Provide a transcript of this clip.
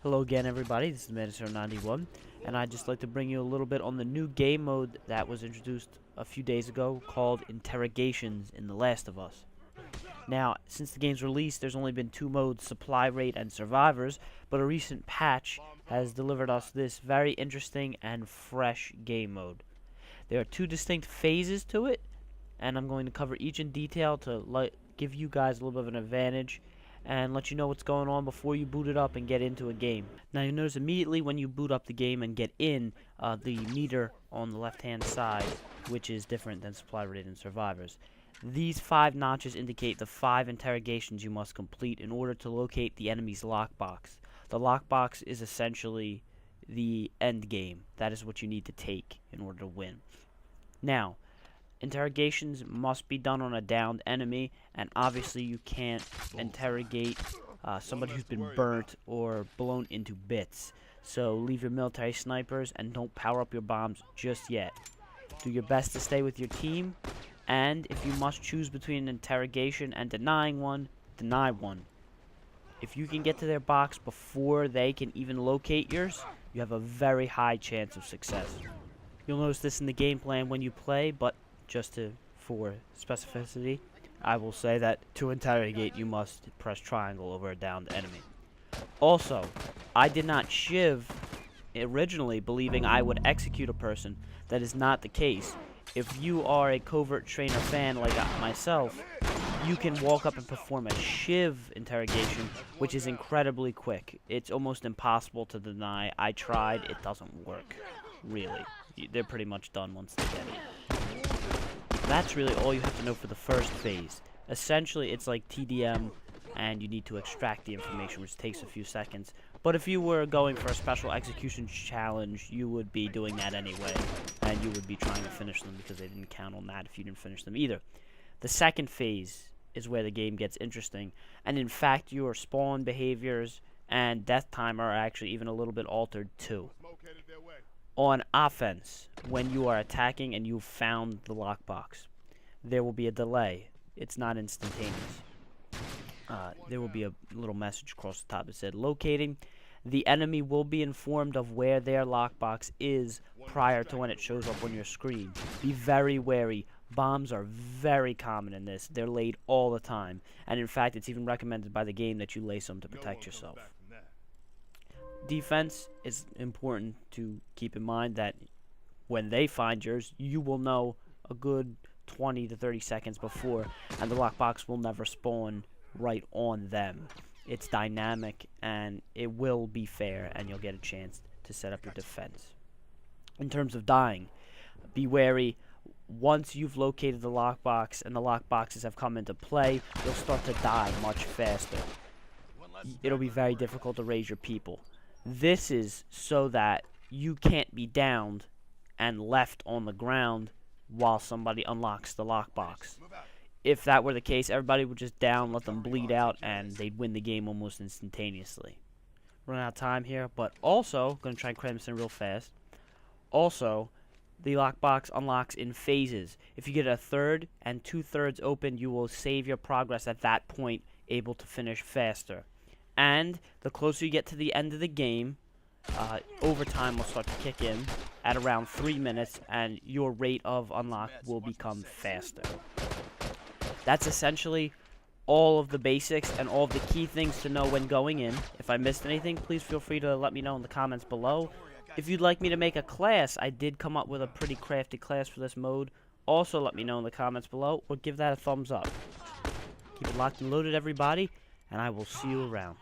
Hello again, everybody. This is Mandatory91, and I'd just like to bring you a little bit on the new game mode that was introduced a few days ago called Interrogations in The Last of Us. Now, since the game's release, there's only been two modes, Supply Rate and Survivors, but a recent patch has delivered us this very interesting and fresh game mode. There are two distinct phases to it, and I'm going to cover each in detail to give you guys a little bit of an advantage and let you know what's going on before you boot it up and get into a game. Now you'll notice immediately when you boot up the game and get in, the meter on the left hand side, which is different than Supply Rate and Survivors. These 5 notches indicate the 5 interrogations you must complete in order to locate the enemy's lockbox. The lockbox is essentially the end game. That is what you need to take in order to win. Now, interrogations must be done on a downed enemy, and obviously you can't interrogate somebody who's been burnt or blown into bits. So leave your military snipers and don't power up your bombs just yet. Do your best to stay with your team, and if you must choose between an interrogation and denying one, deny one. If you can get to their box before they can even locate yours, you have a very high chance of success. You'll notice this in the game plan when you play, but for specificity, I will say that to interrogate, you must press triangle over a downed enemy. Also, I did not shiv originally believing I would execute a person. That is not the case. If you are a covert trainer fan like myself, you can walk up and perform a shiv interrogation, which is incredibly quick. It's almost impossible to deny. I tried, it doesn't work, really. They're pretty much done once they get it. That's really all you have to know for the first phase. Essentially, it's like TDM, and you need to extract the information, which takes a few seconds. But if you were going for a special execution challenge, you would be doing that anyway, and you would be trying to finish them because they didn't count on that if you didn't finish them either. The second phase is where the game gets interesting, and in fact, your spawn behaviors and death time are actually even a little bit altered too. On offense, when you are attacking and you've found the lockbox, there will be a delay. It's not instantaneous. There will be a little message across the top that said locating. The enemy will be informed of where their lockbox is prior to when it shows up on your screen. Be very wary. Bombs are very common in this. They're laid all the time. And in fact, it's even recommended by the game that you lay some to protect yourself. Defense is important to keep in mind that when they find yours, you will know a good 20 to 30 seconds before, and the lockbox will never spawn right on them. It's dynamic, and it will be fair, and you'll get a chance to set up your defense. In terms of dying, be wary. Once you've located the lockbox and the lockboxes have come into play, you'll start to die much faster. It'll be very difficult to raise your people. This is so that you can't be downed and left on the ground while somebody unlocks the lockbox. If that were the case, everybody would just down, let them bleed out, and they'd win the game almost instantaneously. Running out of time here, but also, going to try and cram this in real fast. Also, the lockbox unlocks in phases. If you get a third and 2/3 open, you will save your progress at that point, able to finish faster. And the closer you get to the end of the game, overtime will start to kick in at around 3 minutes, and your rate of unlock will become faster. That's essentially all of the basics and all of the key things to know when going in. If I missed anything, please feel free to let me know in the comments below. If you'd like me to make a class, I did come up with a pretty crafty class for this mode. Also let me know in the comments below, or give that a thumbs up. Keep it locked and loaded, everybody, and I will see you around.